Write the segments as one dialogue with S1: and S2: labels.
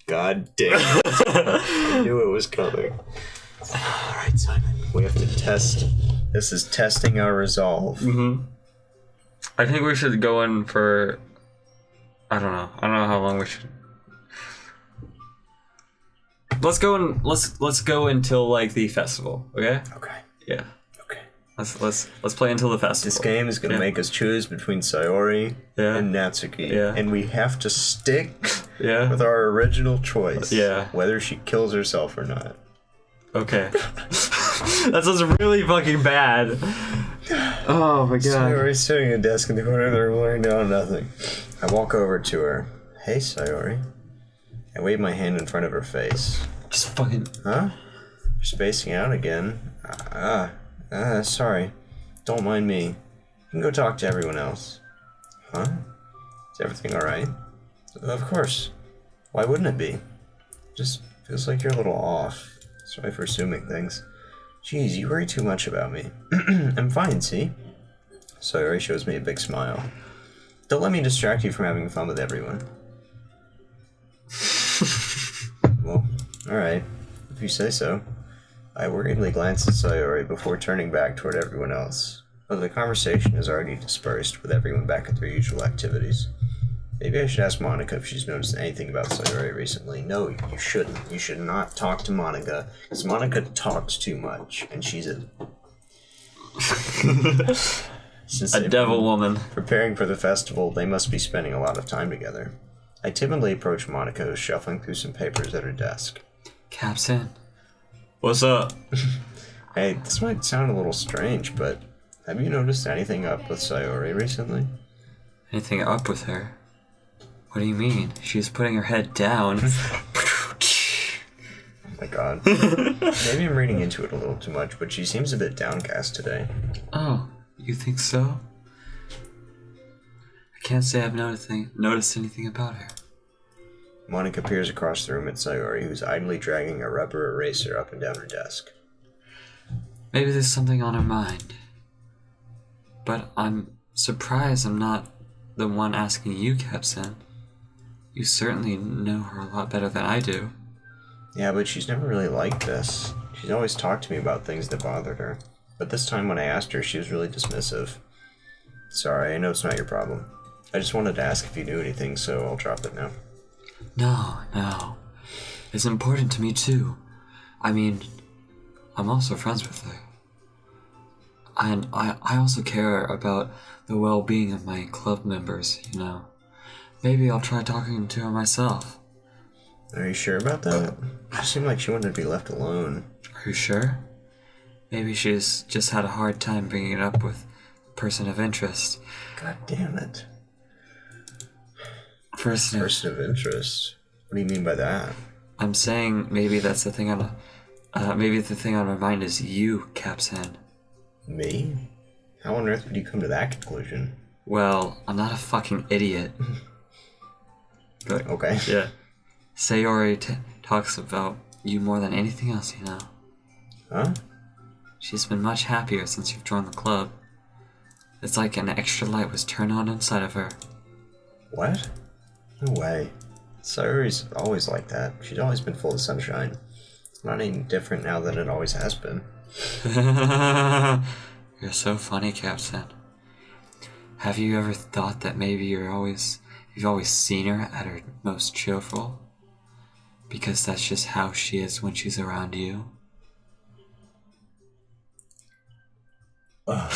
S1: God damn it. I knew it was coming. Alright, Simon. We have to test. This is testing our resolve.
S2: I think we should go in for... I don't know how long we should... Let's go until like the festival, okay?
S1: Okay.
S2: Yeah.
S1: Okay.
S2: Let's play until the festival.
S1: This game is gonna make us choose between Sayori and Natsuki.
S2: Yeah.
S1: And we have to stick with our original choice.
S2: Yeah.
S1: Whether she kills herself or not.
S2: Okay. That sounds really fucking bad. Oh my god.
S1: Sayori's sitting at a desk in the corner of the room laying down nothing. I walk over to her. Hey, Sayori. I wave my hand in front of her face.
S2: Just fucking...
S1: Huh? You're spacing out again. Sorry. Don't mind me. You can go talk to everyone else. Huh? Is everything alright? Of course. Why wouldn't it be? Just feels like you're a little off. Sorry for assuming things. Jeez, you worry too much about me. I'm fine, see? Sayori shows me a big smile. Don't let me distract you from having fun with everyone. Well, alright. If you say so. I worriedly glance at Sayori before turning back toward everyone else. But the conversation has already dispersed, with everyone back at their usual activities. Maybe I should ask Monica if she's noticed anything about Sayori recently. No, you shouldn't. You should not talk to Monica, because Monica talks too much, and she's a... Since
S2: a devil woman.
S1: Preparing for the festival, they must be spending a lot of time together. I timidly approach Monica, who's shuffling through some papers at her desk.
S2: Captain? What's up?
S1: Hey, this might sound a little strange, but have you noticed anything up with Sayori recently?
S2: Anything up with her? What do you mean? She's putting her head down.
S1: Oh my god. Maybe I'm reading into it a little too much, but she seems a bit downcast today.
S2: Oh, you think so? I can't say I've noticed anything about her.
S1: Monica peers across the room at Sayori, who's idly dragging a rubber eraser up and down her desk.
S2: Maybe there's something on her mind. But I'm surprised I'm not the one asking you, Captain. You certainly know her a lot better than I do.
S1: Yeah, but she's never really liked this. She's always talked to me about things that bothered her. But this time when I asked her, she was really dismissive. Sorry, I know it's not your problem. I just wanted to ask if you knew anything, so I'll drop it now.
S2: No. It's important to me too. I mean, I'm also friends with her. And I also care about the well-being of my club members, you know. Maybe I'll try talking to her myself.
S1: Are you sure about that? She seemed like she wanted to be left alone.
S2: Are you sure? Maybe she's just had a hard time bringing it up with a person of interest.
S1: God damn it.
S2: Person
S1: of interest? What do you mean by that?
S2: I'm saying maybe that's the thing maybe the thing on my mind is you, Captain.
S1: Me? How on earth would you come to that conclusion?
S2: Well, I'm not a fucking idiot. But,
S1: okay.
S2: Yeah. Sayori talks about you more than anything else, you know.
S1: Huh?
S2: She's been much happier since you've joined the club. It's like an extra light was turned on inside of her.
S1: What? No way. Sayori's always like that. She's always been full of sunshine. It's not any different now than it always has been.
S2: You're so funny, Captain. Have you ever thought that maybe you've always seen her at her most cheerful? Because that's just how she is when she's around you.
S1: Now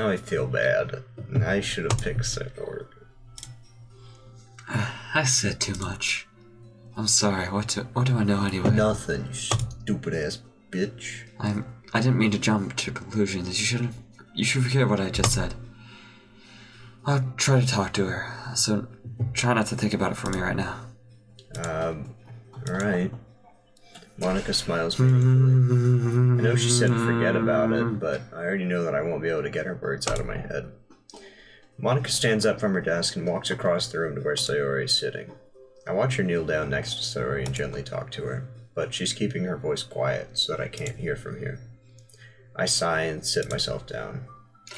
S1: I feel bad. I should have picked Sayori.
S2: I said too much. I'm sorry. What do I know anyway?
S1: Nothing, you stupid ass bitch.
S2: I didn't mean to jump to conclusions. You should forget what I just said. I'll try to talk to her. So try not to think about it for me right now.
S1: Alright. Monica smiles meaningfully. I know she said forget about it, but I already know that I won't be able to get her words out of my head. Monica stands up from her desk and walks across the room to where Sayori is sitting. I watch her kneel down next to Sayori and gently talk to her, but she's keeping her voice quiet so that I can't hear from here. I sigh and sit myself down.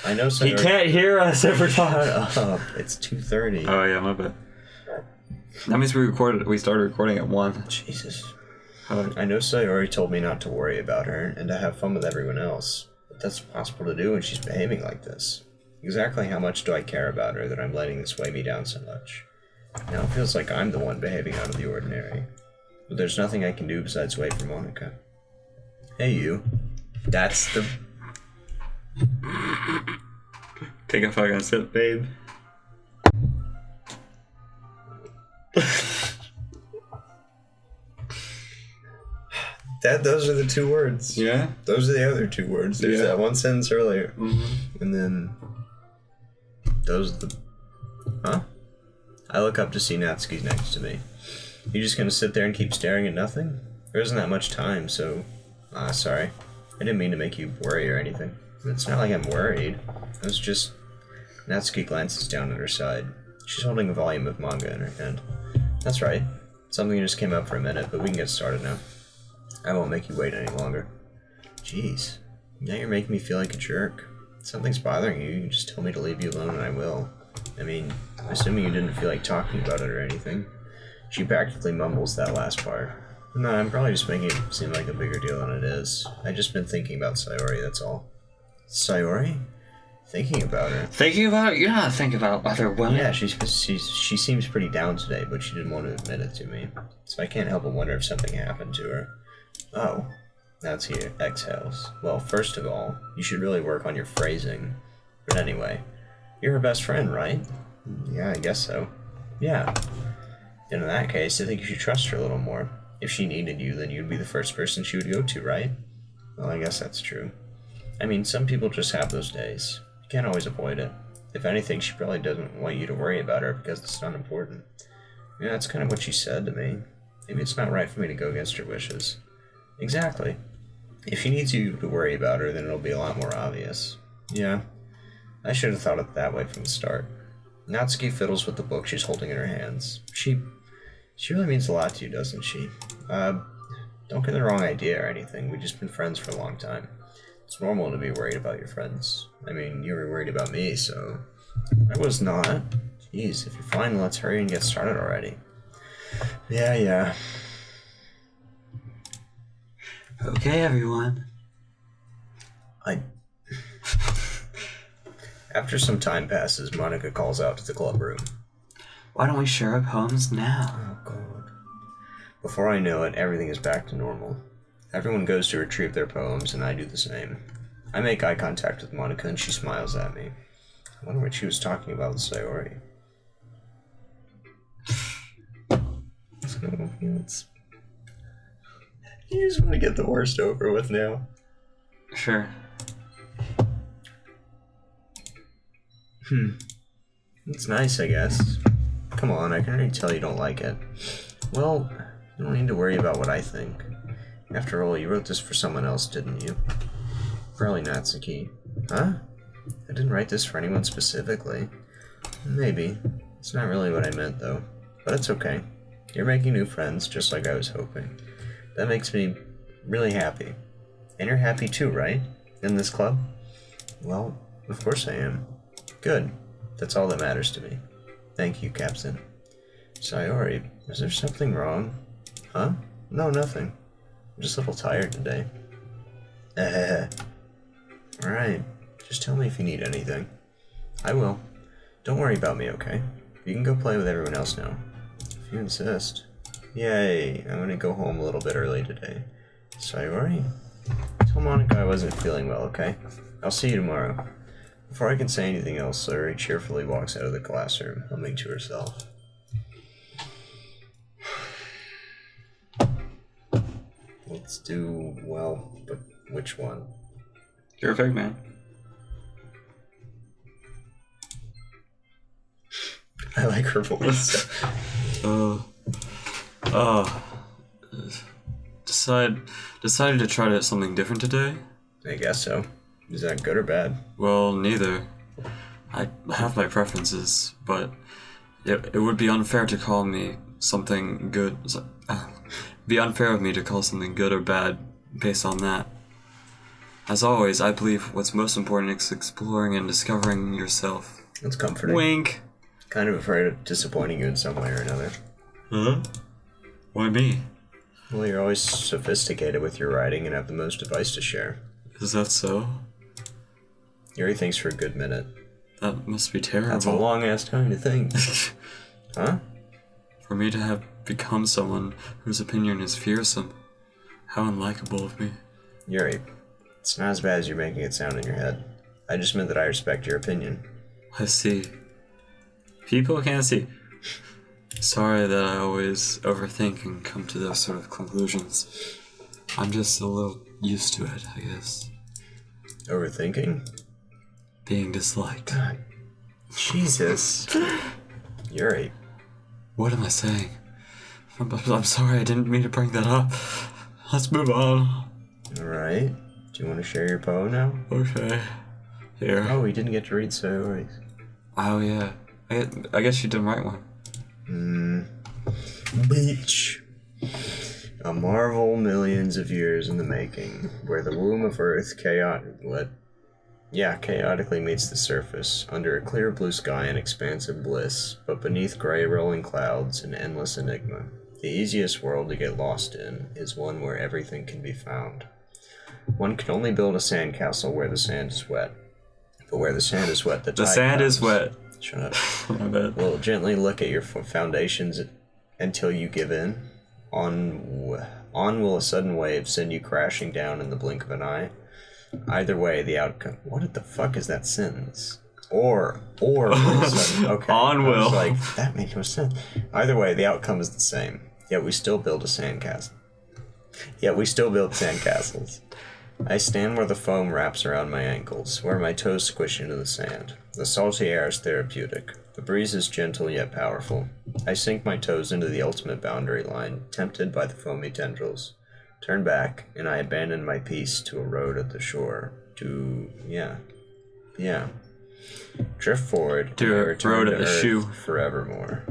S1: I know
S2: He can't hear us every time.
S1: Shut up. It's 2:30.
S2: Oh yeah, my bad. That means we started recording at 1.
S1: Jesus. I know Sayori told me not to worry about her and to have fun with everyone else, but that's impossible to do when she's behaving like this. Exactly how much do I care about her that I'm letting this weigh me down so much? Now it feels like I'm the one behaving out of the ordinary. But there's nothing I can do besides wait for Monica. Hey you. That's the...
S2: Take a fucking sip, babe.
S1: Those are the 2 words.
S2: Yeah?
S1: Those are the other 2 words. There's that one sentence earlier.
S2: Mm-hmm.
S1: And then... Those are the... Huh? I look up to see Natsuki's next to me. You just gonna sit there and keep staring at nothing? There isn't that much time, so... sorry. I didn't mean to make you worry or anything. It's not like I'm worried. I was just... Natsuki glances down at her side. She's holding a volume of manga in her hand. That's right. Something just came up for a minute, but we can get started now. I won't make you wait any longer. Jeez. Now you're making me feel like a jerk. If something's bothering you, you can just tell me to leave you alone and I will. I mean, assuming you didn't feel like talking about it or anything. She practically mumbles that last part. No, I'm probably just making it seem like a bigger deal than it is. I've just been thinking about Sayori, that's all. Sayori? Thinking about her?
S2: Thinking about it? You're not thinking about other women.
S1: Yeah, she seems pretty down today, but she didn't want to admit it to me. So I can't help but wonder if something happened to her. Oh, Natsuki exhales. Well, first of all, you should really work on your phrasing. But anyway, you're her best friend, right? Yeah, I guess so. Yeah. And in that case, I think you should trust her a little more. If she needed you, then you'd be the first person she would go to, right? Well, I guess that's true. I mean, some people just have those days. You can't always avoid it. If anything, she probably doesn't want you to worry about her because it's not important. Yeah, that's kind of what she said to me. Maybe it's not right for me to go against her wishes. Exactly. If she needs you to worry about her, then it'll be a lot more obvious. Yeah, I should have thought of it that way from the start. Natsuki fiddles with the book she's holding in her hands. She really means a lot to you, doesn't she? Don't get the wrong idea or anything. We've just been friends for a long time. It's normal to be worried about your friends. I mean, you were worried about me, so... I was not. Jeez, if you're fine, let's hurry and get started already. Yeah.
S2: Okay, everyone.
S1: After some time passes, Monica calls out to the club room.
S2: Why don't we share our poems now?
S1: Oh, God. Before I know it, everything is back to normal. Everyone goes to retrieve their poems, and I do the same. I make eye contact with Monica, and she smiles at me. I wonder what she was talking about with Sayori. You just want to get the worst over with now.
S2: Sure.
S1: It's nice, I guess. Come on, I can already tell you don't like it. Well, you don't need to worry about what I think. After all, you wrote this for someone else, didn't you? Probably Natsuki. Huh? I didn't write this for anyone specifically. Maybe. It's not really what I meant, though. But it's okay. You're making new friends, just like I was hoping. That makes me really happy. And you're happy too, right? In this club? Well, of course I am. Good. That's all that matters to me. Thank you, Captain. Sayori, is there something wrong? Huh? No, nothing. I'm just a little tired today. Alright. Just tell me if you need anything. I will. Don't worry about me, okay? You can go play with everyone else now. If you insist. Yay, I'm gonna go home a little bit early today. Sayori? Tell Monica I wasn't feeling well, okay? I'll see you tomorrow. Before I can say anything else, Sayori cheerfully walks out of the classroom, humming to herself. Let's do, well, but which one?
S2: You're a fake man.
S1: I like her voice.
S2: Decided to try something different today?
S1: I guess so. Is that good or bad?
S2: Well, neither. I have my preferences, but it would be unfair to call me something good. Be unfair of me to call something good or bad based on that. As always, I believe what's most important is exploring and discovering yourself.
S1: That's comforting.
S2: Wink!
S1: Kind of afraid of disappointing you in some way or another.
S2: Huh? Why me?
S1: Well, you're always sophisticated with your writing and have the most advice to share.
S2: Is that so?
S1: Yuri thinks for a good minute.
S2: That must be terrible.
S1: That's a long-ass time to think. Huh?
S2: For me to have become someone whose opinion is fearsome. How unlikable of me.
S1: Yuri, it's not as bad as you're making it sound in your head. I just meant that I respect your opinion.
S2: I see. People can't see. Sorry that I always overthink and come to those sort of conclusions. I'm just a little used to it, I guess.
S1: Overthinking?
S2: Being disliked.
S1: God. Jesus. Yuri.
S2: What am I saying? I'm sorry, I didn't mean to bring that up. Let's move on.
S1: Alright. Do you want to share your poem now?
S2: Okay. Here.
S1: Oh, we didn't get to read Sayori's.
S2: Oh, yeah. I guess you didn't write one.
S1: Beach. A marvel millions of years in the making, where the womb of Earth chaotically meets the surface, under a clear blue sky and expansive bliss, but beneath gray rolling clouds an endless enigma. The easiest world to get lost in is one where everything can be found. One can only build a sandcastle where the sand is wet. But where the sand is wet, the
S2: sand is wet.
S1: Shut up.
S2: My bad.
S1: Will gently look at your foundations until you give in. On will a sudden wave send you crashing down in the blink of an eye. Either way, the outcome... What the fuck is that sentence? Or will a sudden... Okay.
S2: On will.
S1: I was like, that made no sense. Either way, the outcome is the same. Yet we still build sandcastles. I stand where the foam wraps around my ankles, where my toes squish into the sand. The salty air is therapeutic. The breeze is gentle yet powerful. I sink my toes into the ultimate boundary line, tempted by the foamy tendrils. Turn back, and I abandon my peace to a road at the shore. Drift forward,
S2: To
S1: and I
S2: a
S1: return
S2: road
S1: to
S2: at the
S1: Earth
S2: shoe.
S1: forevermore.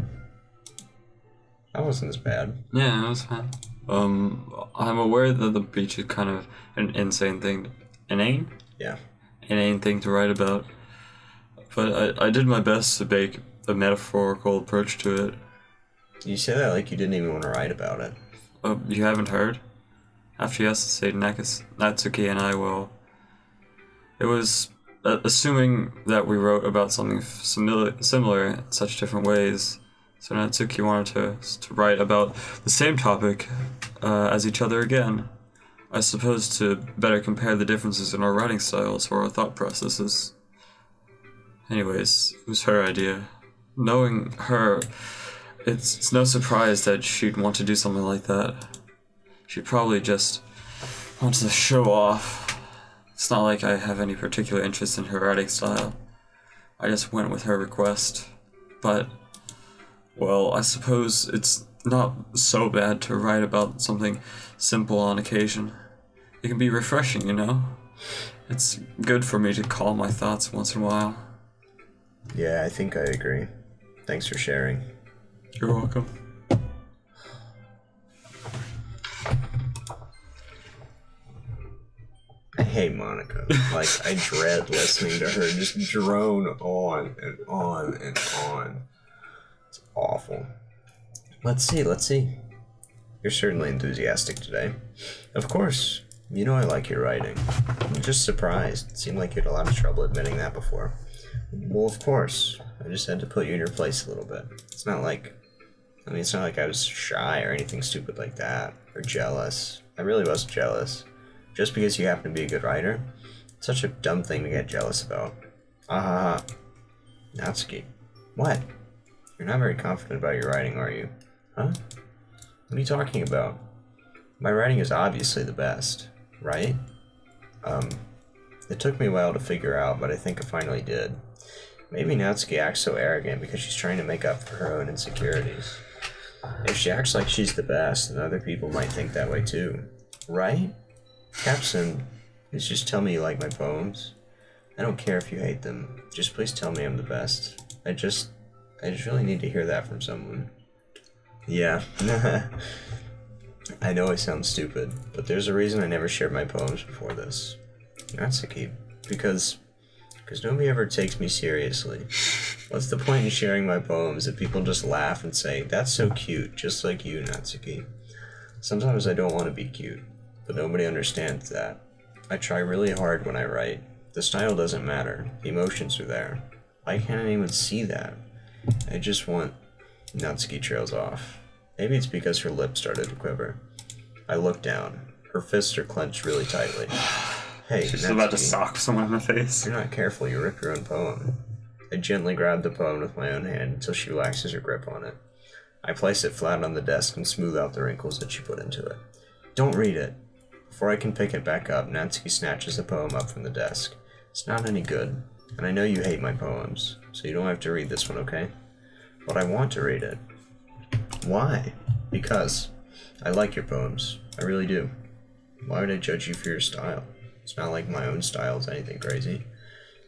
S1: That wasn't as bad.
S2: Yeah, it was fine. I'm aware that the beach is kind of an insane thing. Inane?
S1: Yeah.
S2: Inane thing to write about. But I did my best to make a metaphorical approach to it.
S1: You say that like you didn't even want to write about it.
S2: You haven't heard? After yesterday, Natsuki and I will... It was... assuming that we wrote about something similar in such different ways. So Natsuki wanted to write about the same topic as each other again. I suppose to better compare the differences in our writing styles or our thought processes. Anyways, it was her idea. Knowing her, it's no surprise that she'd want to do something like that. She'd probably just want to show off. It's not like I have any particular interest in her writing style. I just went with her request. But, well, I suppose it's not so bad to write about something simple on occasion. It can be refreshing, you know? It's good for me to calm my thoughts once in a while.
S1: Yeah, I think I agree. Thanks for sharing.
S2: You're welcome.
S1: I hate Monica. Like, I dread listening to her just drone on and on and on. It's awful. Let's see. You're certainly enthusiastic today. Of course. You know I like your writing. I'm just surprised. It seemed like you had a lot of trouble admitting that before. Well, of course. I just had to put you in your place a little bit. It's not like I was shy or anything stupid like that. Or jealous. I really wasn't jealous. Just because you happen to be a good writer? It's such a dumb thing to get jealous about. Natsuki. What? You're not very confident about your writing, are you? Huh? What are you talking about? My writing is obviously the best, right? It took me a while to figure out, but I think I finally did. Maybe Natsuki acts so arrogant because she's trying to make up for her own insecurities. If she acts like she's the best, then other people might think that way too. Right? Capson, please just tell me you like my poems. I don't care if you hate them. Just please tell me I'm the best. I just really need to hear that from someone. Yeah. I know I sound stupid, but there's a reason I never shared my poems before this. Natsuki, because nobody ever takes me seriously. What's the point in sharing my poems if people just laugh and say, "That's so cute, just like you, Natsuki"? Sometimes I don't want to be cute, but nobody understands that. I try really hard when I write. The style doesn't matter. The emotions are there. Why can't I even see that? I just want... Natsuki trails off. Maybe it's because her lips started to quiver. I look down. Her fists are clenched really tightly. Hey,
S3: She's
S1: Natsuki,
S3: about to sock someone in the face.
S1: if you're not careful, you rip your own poem. I gently grab the poem with my own hand until she relaxes her grip on it. I place it flat on the desk and smooth out the wrinkles that she put into it. Don't read it. Before I can pick it back up, Natsuki snatches the poem up from the desk. It's not any good, and I know you hate my poems, so you don't have to read this one, okay? But I want to read it. Why? Because I like your poems. I really do. Why would I judge you for your style? It's not like my own style is anything crazy.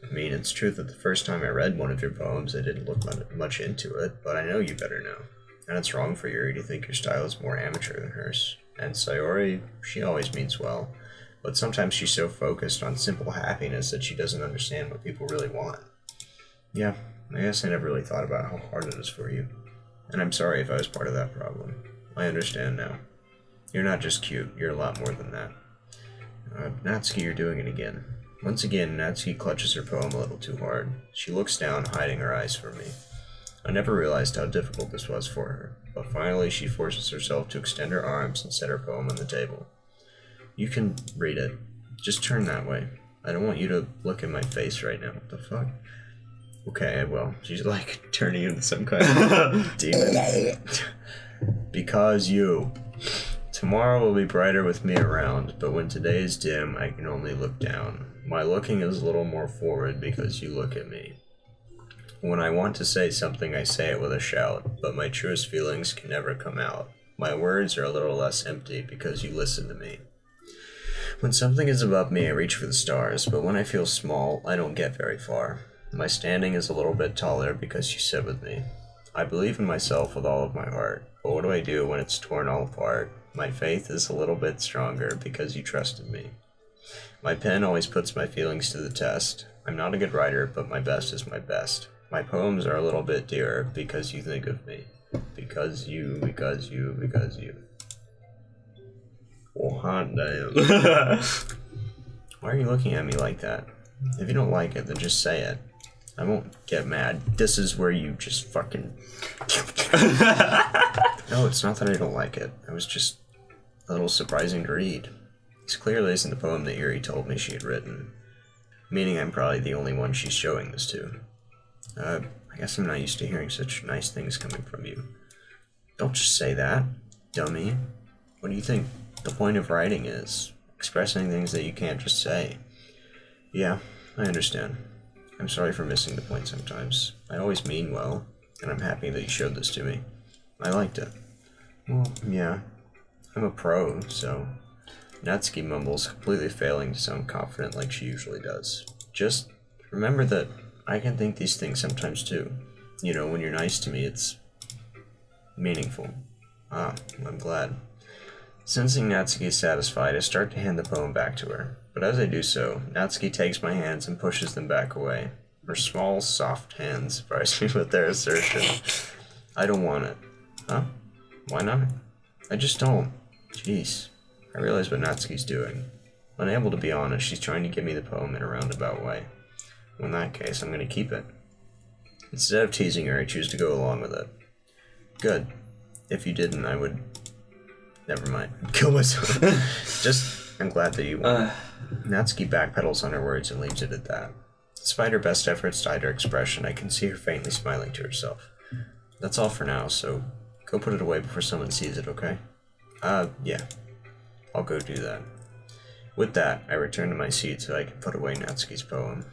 S1: I mean, it's true that the first time I read one of your poems, I didn't look much into it, but I know you better now. And it's wrong for Yuri to think your style is more amateur than hers. And Sayori, she always means well, but sometimes she's so focused on simple happiness that she doesn't understand what people really want. Yeah, I guess I never really thought about how hard it is for you. And I'm sorry if I was part of that problem. I understand now. You're not just cute, you're a lot more than that. Natsuki, you're doing it again. Once again, Natsuki clutches her poem a little too hard. She looks down, hiding her eyes from me. I never realized how difficult this was for her, but finally she forces herself to extend her arms and set her poem on the table. You can read it. Just turn that way. I don't want you to look in my face right now. What the fuck? Okay, I will. She's like turning into some kind of demon. Because you. Tomorrow will be brighter with me around, but when today is dim, I can only look down. My looking is a little more forward because you look at me. When I want to say something, I say it with a shout, but my truest feelings can never come out. My words are a little less empty because you listen to me. When something is above me, I reach for the stars, but when I feel small, I don't get very far. My standing is a little bit taller because you sit with me. I believe in myself with all of my heart, but what do I do when it's torn all apart? My faith is a little bit stronger because you trusted me. My pen always puts my feelings to the test. I'm not a good writer, but my best is my best. My poems are a little bit dearer because you think of me. Because you. Oh, hot damn. Why are you looking at me like that? If you don't like it, then just say it. I won't get mad. This is where you just fucking... No, it's not that I don't like it. It was just a little surprising to read. This clearly isn't the poem that Yuri told me she had written. Meaning I'm probably the only one she's showing this to. I guess I'm not used to hearing such nice things coming from you. Don't just say that, dummy. What do you think the point of writing is? Expressing things that you can't just say. Yeah, I understand. I'm sorry for missing the point sometimes. I always mean well, and I'm happy that you showed this to me. I liked it. Well, yeah. I'm a pro, so... Natsuki mumbles, completely failing to sound confident like she usually does. Just remember that I can think these things sometimes too. You know, when you're nice to me, it's meaningful. Ah, I'm glad. Sensing Natsuki is satisfied, I start to hand the poem back to her. But as I do so, Natsuki takes my hands and pushes them back away. Her small, soft hands surprise me with their assertion. I don't want it. Huh? Why not? I just don't. Jeez. I realize what Natsuki's doing. Unable to be honest, she's trying to give me the poem in a roundabout way. Well, in that case, I'm going to keep it. Instead of teasing her, I choose to go along with it. Good. If you didn't, I would... Never mind. Kill myself. I'm glad that you won. Natsuki backpedals on her words and leaves it at that. Despite her best efforts to hide her expression, I can see her faintly smiling to herself. That's all for now, so go put it away before someone sees it, okay? Yeah. I'll go do that. With that, I return to my seat so I can put away Natsuki's poem.